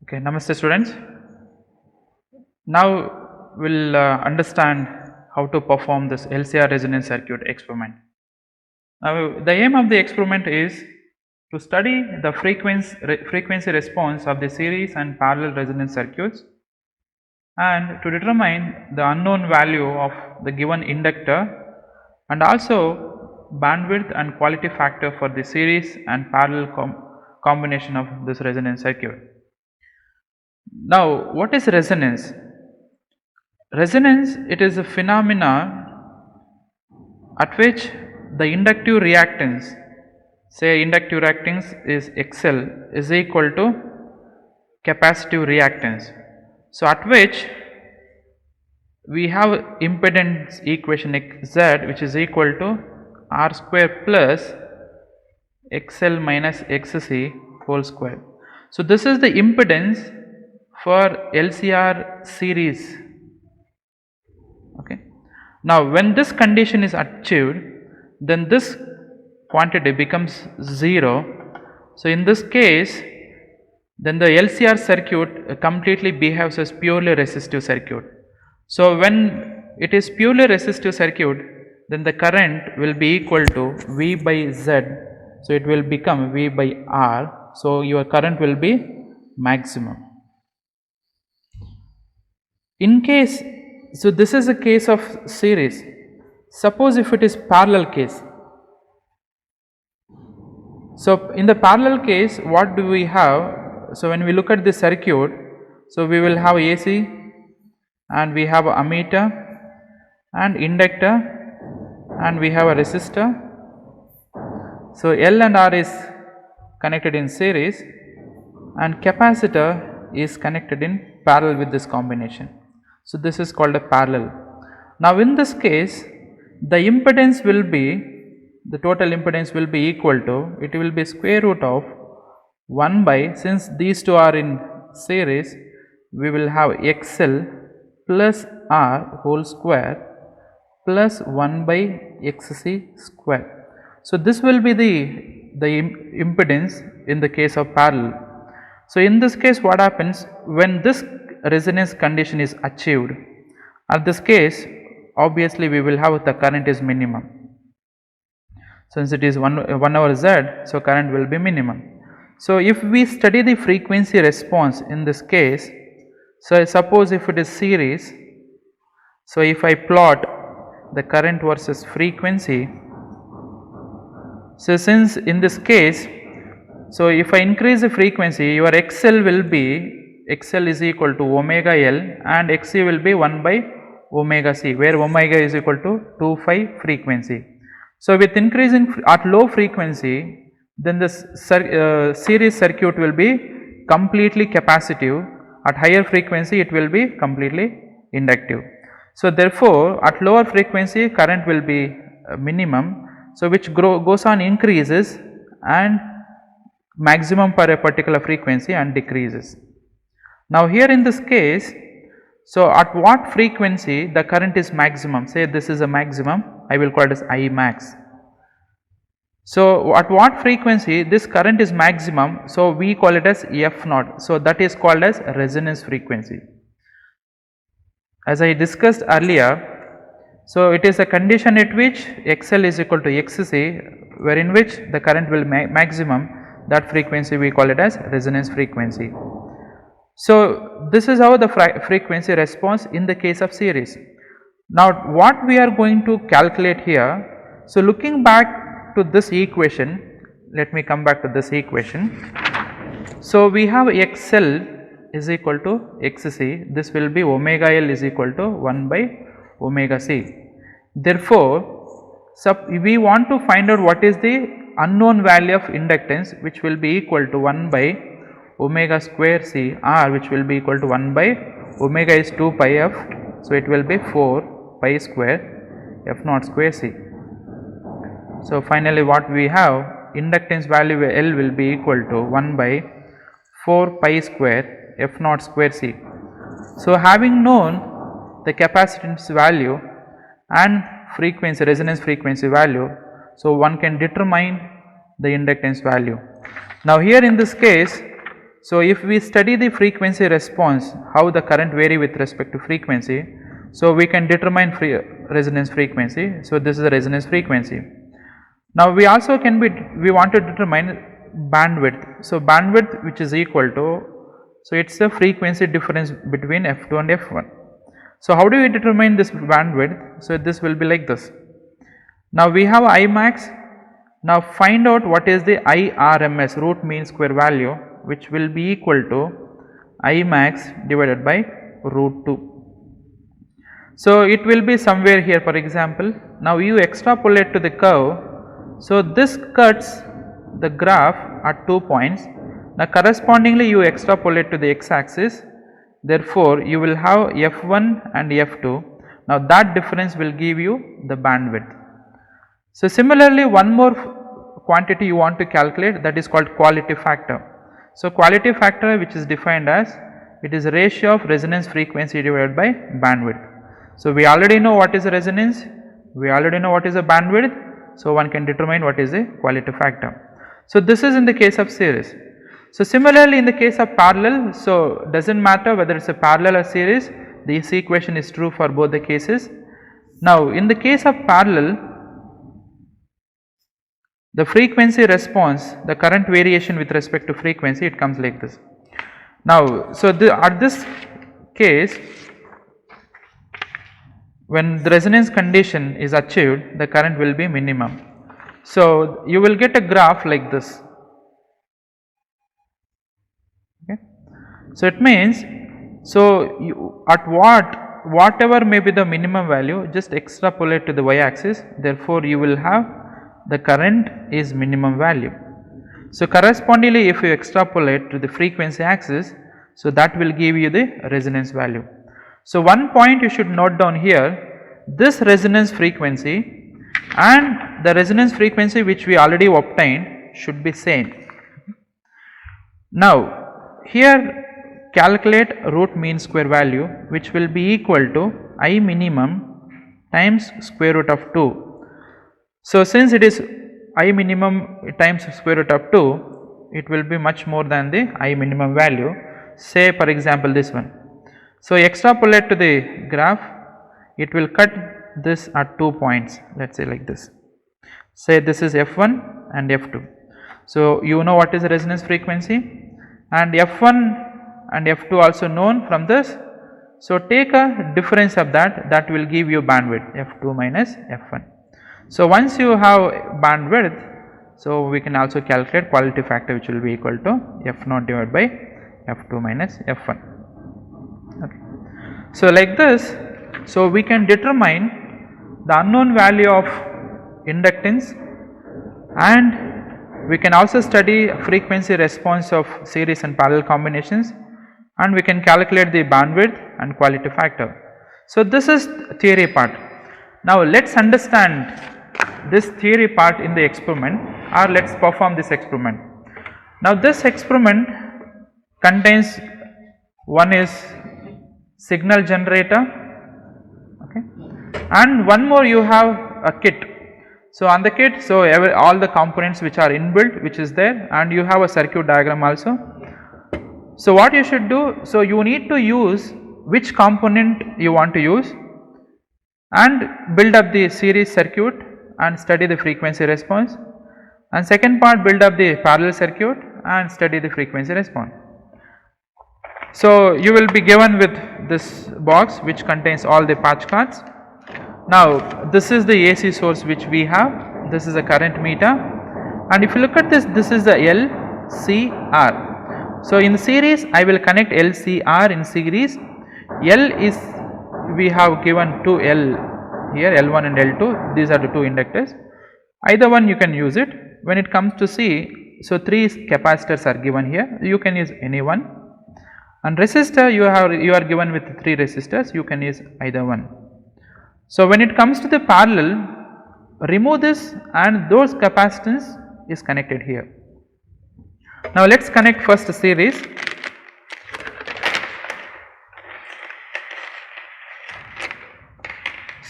Okay, namaste students. Now we'll understand how to perform this LCR resonance circuit experiment. Now the aim of the experiment is to study the frequency response of the series and parallel resonance circuits and to determine the unknown value of the given inductor and also bandwidth and quality factor for the series and parallel combination of this resonance circuit. Now what is resonance? Resonance, it is a phenomena at which the inductive reactance, say inductive reactance is XL, is equal to capacitive reactance. So at which we have impedance equation Z, which is equal to R square plus XL minus XC whole square. So this is the impedance for LCR series. Okay. Now when this condition is achieved, then this quantity becomes 0. So in this case, then the LCR circuit completely behaves as purely resistive circuit. So when it is purely resistive circuit, then the current will be equal to V by Z. So it will become V by R. So your current will be maximum. In case, so this is a case of series. Suppose if it is parallel case. So in the parallel case, what do we have? So when we look at the circuit, so we will have AC and we have a ammeter and inductor and we have a resistor. So L and R is connected in series and capacitor is connected in parallel with this combination. So this is called a parallel. Now in this case, the impedance will be, the total impedance will be equal to, it will be square root of 1 by, since these two are in series, we will have XL plus R whole square plus 1 by XC square. So this will be the impedance in the case of parallel. So in this case, what happens when this resonance condition is achieved? At this case, obviously we will have the current is minimum. Since it is 1 over Z, so current will be minimum. So if we study the frequency response in this case, so suppose if it is series, so if I plot the current versus frequency, so since in this case, so if I increase the frequency, your XL will be, XL is equal to omega L and XC will be 1 by omega C, where omega is equal to 2 phi frequency. So with increasing at low frequency, then the series circuit will be completely capacitive. At higher frequency, it will be completely inductive. So therefore, at lower frequency, current will be minimum. So which goes on increases and maximum per a particular frequency and decreases. Now here in this case, so at what frequency the current is maximum? Say this is a maximum, I will call it as I max. So at what frequency this current is maximum, so we call it as F naught. So that is called as resonance frequency. As I discussed earlier, so it is a condition at which XL is equal to XC, wherein which the current will maximum, that frequency we call it as resonance frequency. So this is how the frequency response in the case of series. Now what we are going to calculate here, so looking back to this equation, let me come back to this equation. So we have XL is equal to XC, this will be omega L is equal to 1 by omega C. Therefore, we want to find out what is the unknown value of inductance, which will be equal to 1 by omega square C R, which will be equal to 1 by omega is 2 pi F, so it will be 4 pi square F naught square C. So finally what we have, inductance value L will be equal to 1 by 4 pi square F naught square C. So having known the capacitance value and frequency, resonance frequency value, so one can determine the inductance value. Now here in this case, So if we study the frequency response, how the current vary with respect to frequency, so we can determine resonance frequency. So this is the resonance frequency. Now we also we want to determine bandwidth. So bandwidth, which is equal to, so it's the frequency difference between F2 and F1. So how do we determine this bandwidth? So this will be like this. Now we have I max. Now find out what is the IRMS, root mean square value, which will be equal to I max divided by root 2. So it will be somewhere here, for example. Now you extrapolate to the curve. So this cuts the graph at 2 points. Now correspondingly you extrapolate to the x axis. Therefore you will have F1 and F2. Now that difference will give you the bandwidth. So similarly, one more quantity you want to calculate, that is called quality factor. So quality factor, which is defined as, it is a ratio of resonance frequency divided by bandwidth. So we already know what is a resonance, we already know what is a bandwidth, so one can determine what is the quality factor. So this is in the case of series. So similarly in the case of parallel, so doesn't matter whether it's a parallel or series, this equation is true for both the cases. Now in the case of parallel, the frequency response, the current variation with respect to frequency, it comes like this. Now, so at this case, when the resonance condition is achieved, the current will be minimum. So you will get a graph like this. Okay. So it means, so you, at whatever may be the minimum value, just extrapolate to the y axis. Therefore you will have the current is minimum value. So correspondingly, if you extrapolate to the frequency axis, so that will give you the resonance value. So one point you should note down here, this resonance frequency and the resonance frequency which we already obtained should be same. Now here calculate root mean square value, which will be equal to I minimum times square root of 2. So since it is I minimum times square root of 2, it will be much more than the I minimum value. Say for example this one. So extrapolate to the graph, it will cut this at 2 points, let us say like this. Say this is F1 and F2. So you know what is the resonance frequency, and F1 and F2 also known from this. So take a difference of that will give you bandwidth, F2 minus F1. So once you have bandwidth, so we can also calculate quality factor, which will be equal to F0 divided by F2 minus F1. Okay. So like this, so we can determine the unknown value of inductance, and we can also study frequency response of series and parallel combinations, and we can calculate the bandwidth and quality factor. So this is theory part. Now let us understand this theory part in the experiment, or let us perform this experiment. Now this experiment contains, one is signal generator, okay, and one more you have a kit. So on the kit, so all the components which are inbuilt, which is there, and you have a circuit diagram also. So what you should do, so you need to use which component you want to use and build up the series circuit and study the frequency response, and second part build up the parallel circuit and study the frequency response. So you will be given with this box which contains all the patch cards. Now this is the AC source which we have, this is a current meter, and if you look at this, this is the LCR. So in series I will connect LCR in series. L is, we have given 2 L here, L1 and L2, these are the two inductors, either one you can use it. When it comes to C, so 3 capacitors are given here, you can use any one, and resistor you are given with 3 resistors, you can use either one. So when it comes to the parallel, remove this and those capacitance is connected here. Now let us connect first series.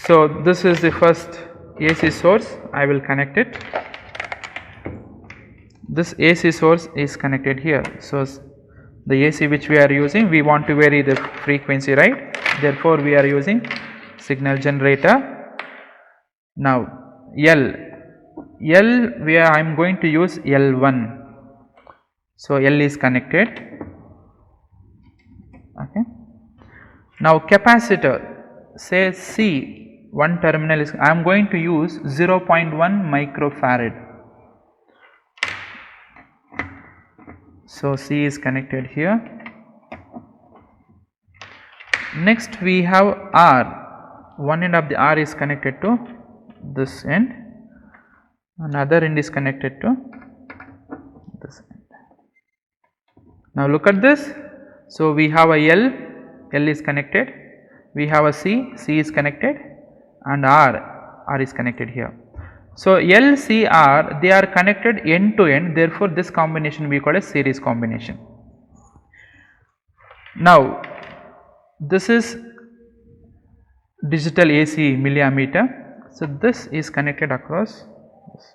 So this is the first AC source, I will connect it. This AC source is connected here. So the AC which we are using, we want to vary the frequency, right? Therefore, we are using signal generator. Now L I am going to use L1. So L is connected. Okay. Now capacitor, say C, one terminal is, I am going to use 0.1 microfarad. So C is connected here. Next we have R, one end of the R is connected to this end, another end is connected to this end. Now look at this. So we have a L is connected, we have a C is connected, and R is connected here. So L, C, R, they are connected end to end, therefore this combination we call a series combination. Now this is digital AC milliammeter, so this is connected across this.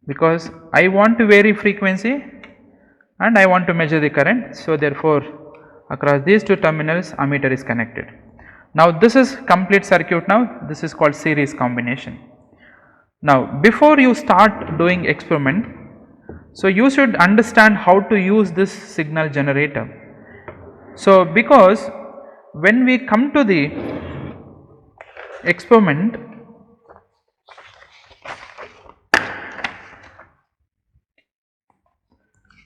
Because I want to vary frequency and I want to measure the current, so therefore across these two terminals ammeter is connected. Now this is complete circuit. Now this is called series combination. Now before you start doing experiment, so you should understand how to use this signal generator. So because when we come to the experiment,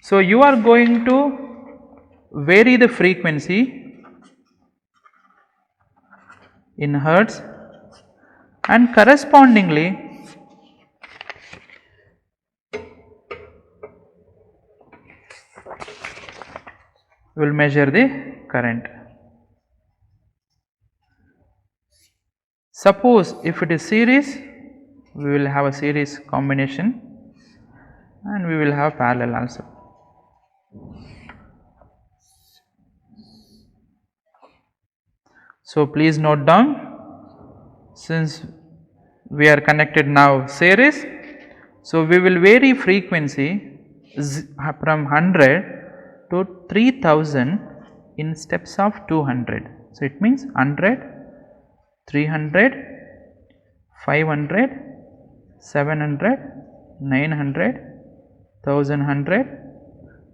so you are going to vary the frequency in hertz, and correspondingly we will measure the current. Suppose if it is series, we will have a series combination and we will have parallel also. So please note down, since we are connected now series, so we will vary frequency from 100 to 3000 in steps of 200. So it means 100, 300, 500, 700, 900, 1100,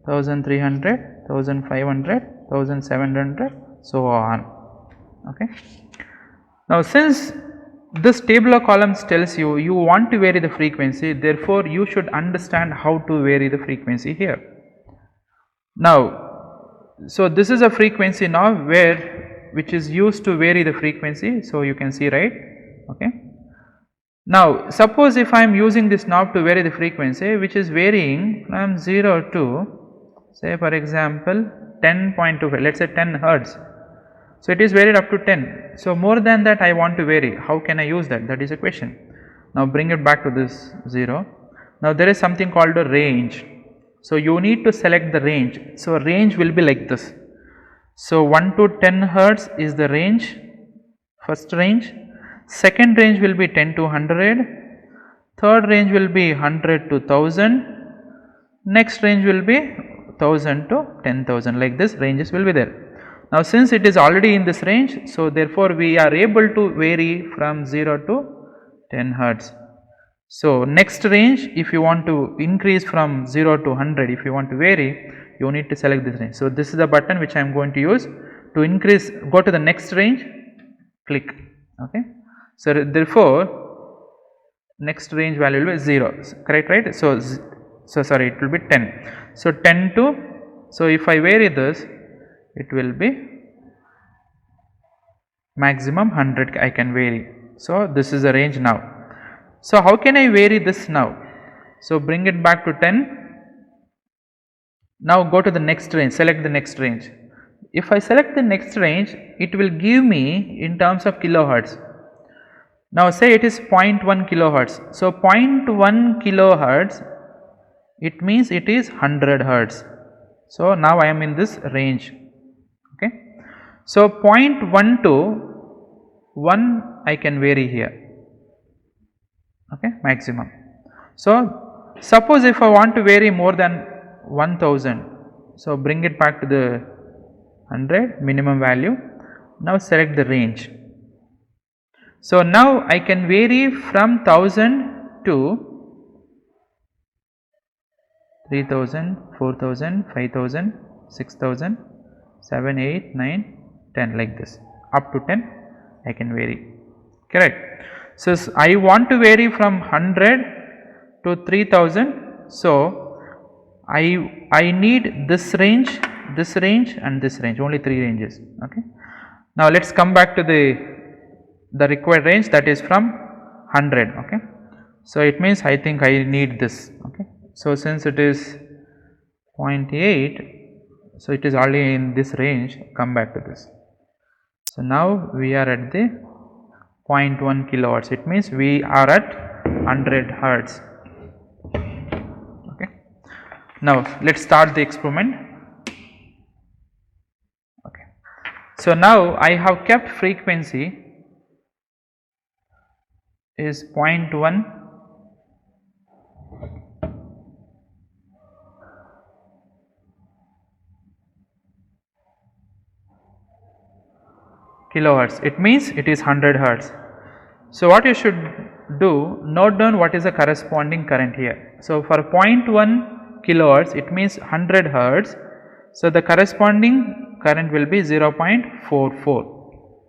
1300, 1500, 1700, so on. Okay. Now since this table of columns tells you you want to vary the frequency, therefore you should understand how to vary the frequency here. Now so this is a frequency now which is used to vary the frequency, so you can see, right? Okay. Now suppose if I am using this knob to vary the frequency, which is varying from 0 to, say for example 10.25, let us say 10 hertz. So it is varied up to 10. So more than that I want to vary. How can I use that? That is a question. Now bring it back to this 0. Now there is something called a range. So you need to select the range. So range will be like this. So 1 to 10 hertz is the range, first range. Second range will be 10 to 100. Third range will be 100 to 1000. Next range will be 1000 to 10,000. Like this ranges will be there. Now since it is already in this range, so therefore we are able to vary from 0 to 10 hertz. So next range, if you want to increase from 0 to 100, if you want to vary, you need to select this range. So this is the button which I am going to use to increase, go to the next range, click. Okay. So therefore next range value will be 0, correct, right? So sorry, it will be 10. So 10 to, so if I vary this, it will be maximum 100 I can vary. So this is the range now. So how can I vary this now? So bring it back to 10. Now go to the next range, select the next range. If I select the next range, it will give me in terms of kilohertz. Now say it is 0.1 kilohertz. So 0.1 kilohertz, it means it is 100 hertz. So now I am in this range. Okay. So 0.1 to 1 I can vary here. Okay, maximum. So, suppose if I want to vary more than 1000, so bring it back to the 100 minimum value. Now select the range. So, now I can vary from 1000 to 3000, 4000, 5000, 6000, 7, 8, 9, 10 like this, up to 10 I can vary, correct. So, I want to vary from 100 to 3000. So, I need this range and this range, only 3 ranges, okay. Now, let us come back to the required range, that is from 100, okay. So, it means I think I need this, okay. So, since it is 0.8, so it is already in this range, come back to this. So, now we are at the 0.1 kilohertz, it means we are at 100 hertz, okay. Now, let us start the experiment, okay. So, now I have kept frequency is 0.1 kilohertz, it means it is 100 hertz. So, what you should do, note down what is the corresponding current here. So, for 0.1 kilohertz, it means 100 hertz. So, the corresponding current will be 0.44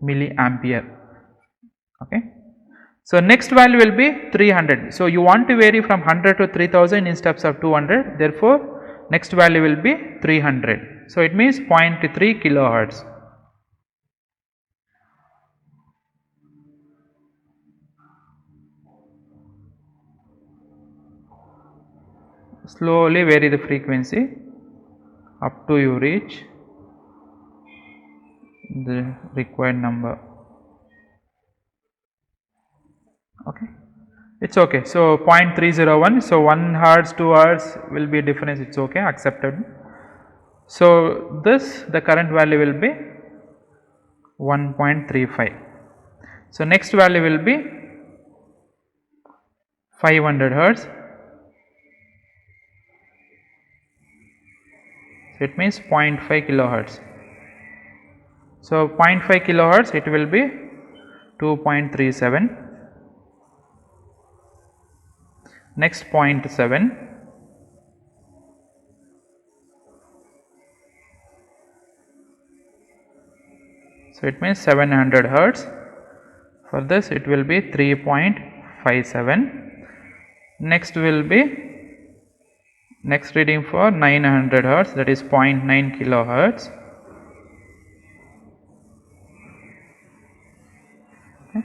milliampere, okay. So, next value will be 300. So, you want to vary from 100 to 3000 in steps of 200, therefore, next value will be 300. So, it means 0.3 kilohertz. Slowly vary the frequency up to you reach the required number, okay. It is okay. So, 0.301, so 1 hertz, 2 hertz will be difference, it is okay, accepted. So, this the current value will be 1.35. So, next value will be 500 hertz. So, it means 0.5 kilohertz. So, 0.5 kilohertz it will be 2.37. Next 0.7. So, it means 700 hertz. For this it will be 3.57. Next will be next reading for 900 hertz, that is 0.9 kilohertz. Okay.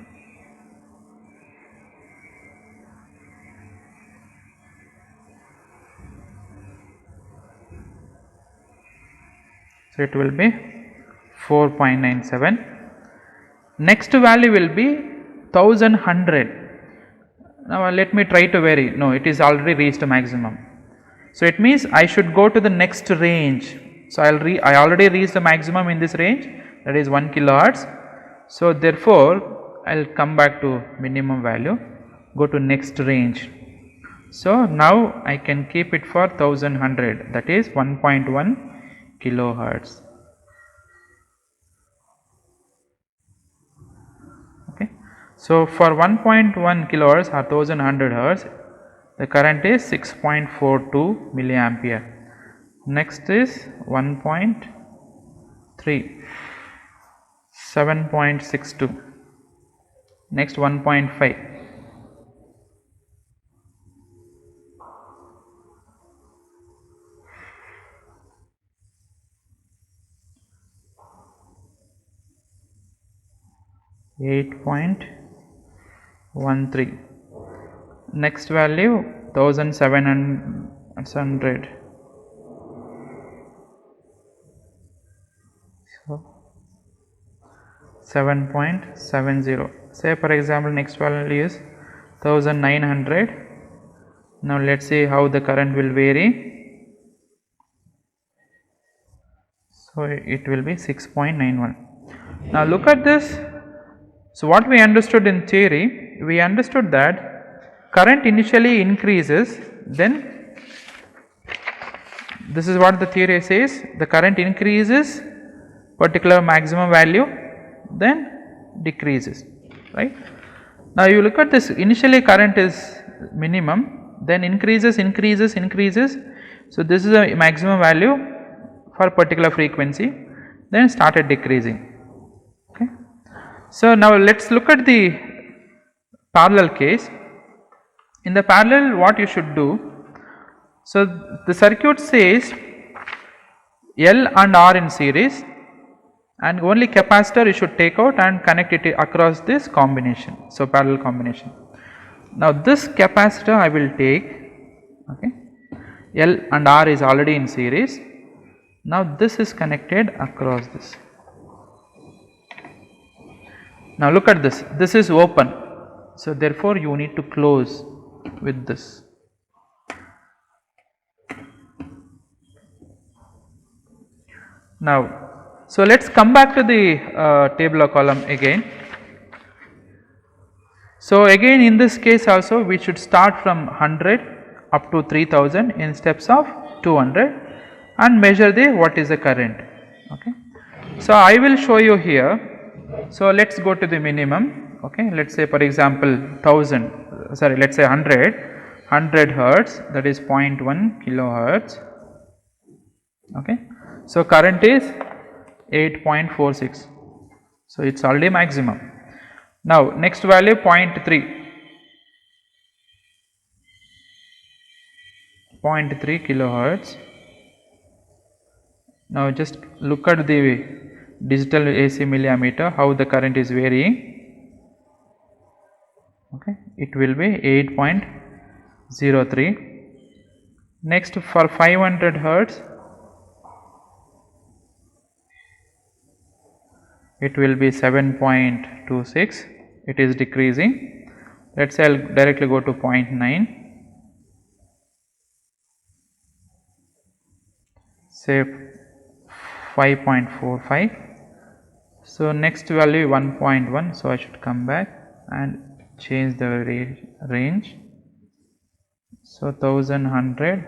So, it will be 4.97. Next value will be 1100. Now, let me try to vary. No, it is already reached maximum. So, it means I should go to the next range. So, I already reached the maximum in this range, that is 1 kilohertz. So, therefore, I will come back to minimum value, go to next range. So, now I can keep it for 1100, that is 1.1 kilohertz. Okay. So, for 1.1 kilohertz or 1100 hertz, the current is 6.42 milliampere. Next is 1.3, 7.62. Next 1.5. $8.13. Next value 1700. So 7.70. Say for example, next value is 1900. Now let us see how the current will vary. So it will be 6.91. Now look at this. So what we understood in theory, we understood that current initially increases, then this is what the theory says, the current increases particular maximum value, then decreases, right. Now you look at this, initially current is minimum, then increases. So this is a maximum value for particular frequency, then started decreasing. Okay. So now let us look at the parallel case. In the parallel, what you should do, so the circuit says L and R in series, and only capacitor you should take out and connect it across this combination, so parallel combination. Now this capacitor I will take, okay, L and R is already in series. Now this is connected across this. Now look at this, this is open, so therefore you need to close with this. Now, so let us come back to the table or column again. So again in this case also we should start from 100 up to 3000 in steps of 200 and measure the what is the current. Okay. So I will show you here. So let us go to the minimum. Okay. Let us say for example 1000, sorry, let us say 100 hertz, that is 0.1 kilohertz. Okay. So current is 8.46. So it is already maximum. Now next value 0.3 kilohertz. Now just look at the digital AC milliammeter, how the current is varying. Okay, it will be 8.03. Next for 500 hertz, it will be 7.26, it is decreasing. Let us say I will directly go to 0.9, say 5.45. So next value 1.1, so I should come back and change the range. So 1100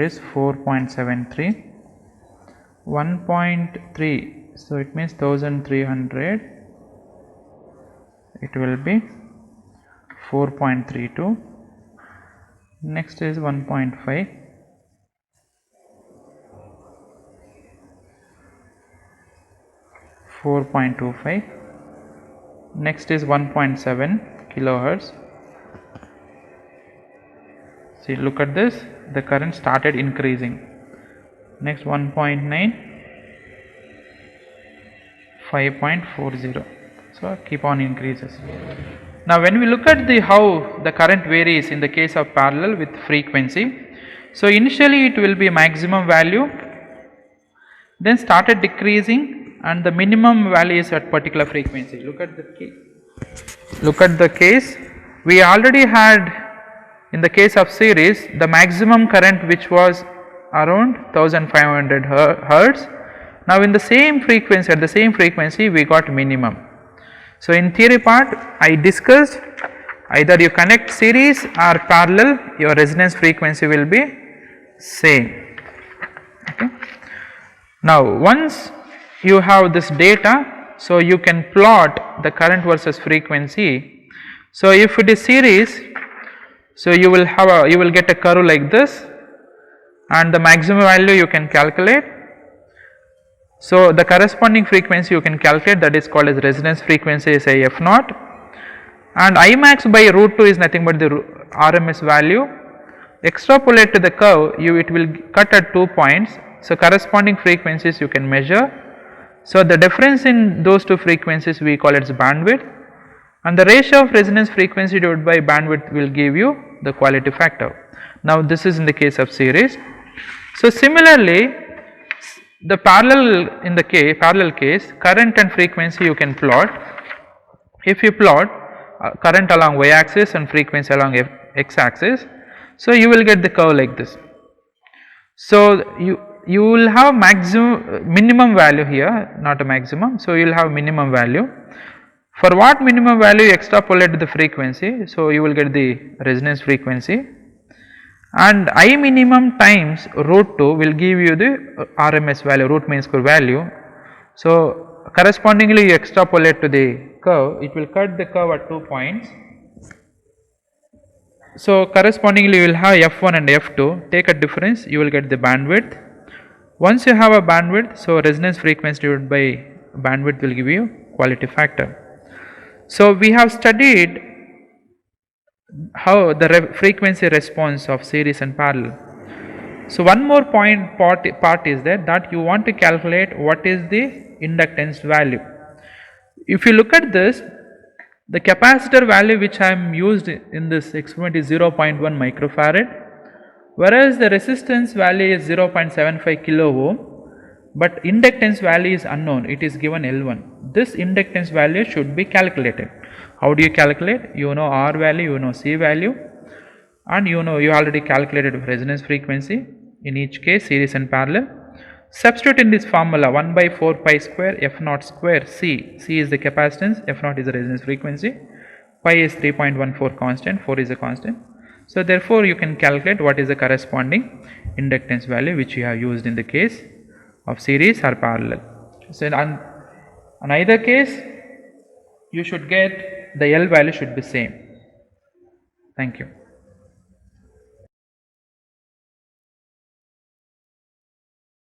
is 4.73. 1.3, so it means 1300, it will be 4.32. Next is 1.5, 4.25. Next is 1.7 kilohertz. See, look at this, the current started increasing. Next 1.9, 5.40, so keep on increases. Now when we look at the how the current varies in the case of parallel with frequency, so initially it will be maximum value, then started decreasing and the minimum value is at particular frequency. Look at the case, we already had in the case of series the maximum current which was around 1500 hertz. Now in the same frequency, at the same frequency we got minimum. So in theory part I discussed, either you connect series or parallel, your resonance frequency will be same. Okay. Now once you have this data, so you can plot the current versus frequency. So if it is series, so you will get a curve like this, and the maximum value you can calculate. So the corresponding frequency you can calculate, that is called as resonance frequency, say f naught, and I max by root 2 is nothing but the RMS value. Extrapolate to the curve, it will cut at 2 points, so corresponding frequencies you can measure. So the difference in those two frequencies we call it as bandwidth, and the ratio of resonance frequency divided by bandwidth will give you the quality factor. Now this is in the case of series. So similarly, the parallel parallel case, current and frequency you can plot. If you plot current along y axis and frequency along x axis, so you will get the curve like this. So you will have minimum value here, not a maximum. So you will have minimum value. For what minimum value you extrapolate the frequency, so you will get the resonance frequency, and I minimum times root 2 will give you the RMS value, root mean square value. So correspondingly you extrapolate to the curve, it will cut the curve at 2 points. So correspondingly you will have f1 and f2, take a difference, you will get the bandwidth. Once you have a bandwidth, so resonance frequency divided by bandwidth will give you quality factor. So we have studied how the frequency response of series and parallel. So one more part is that you want to calculate what is the inductance value. If you look at this, the capacitor value which I am used in this experiment is 0.1 microfarad, whereas the resistance value is 0.75 kilo ohm, but inductance value is unknown, it is given L1. This inductance value should be calculated. How do you calculate? You know R value, you know C value, and you know you already calculated resonance frequency in each case, series and parallel. Substitute in this formula 1 by 4 pi square f naught square C. C is the capacitance, f naught is the resonance frequency, pi is 3.14 constant, 4 is a constant. So therefore you can calculate what is the corresponding inductance value which you have used in the case of series or parallel. So on either case you should get the L value should be same. Thank you.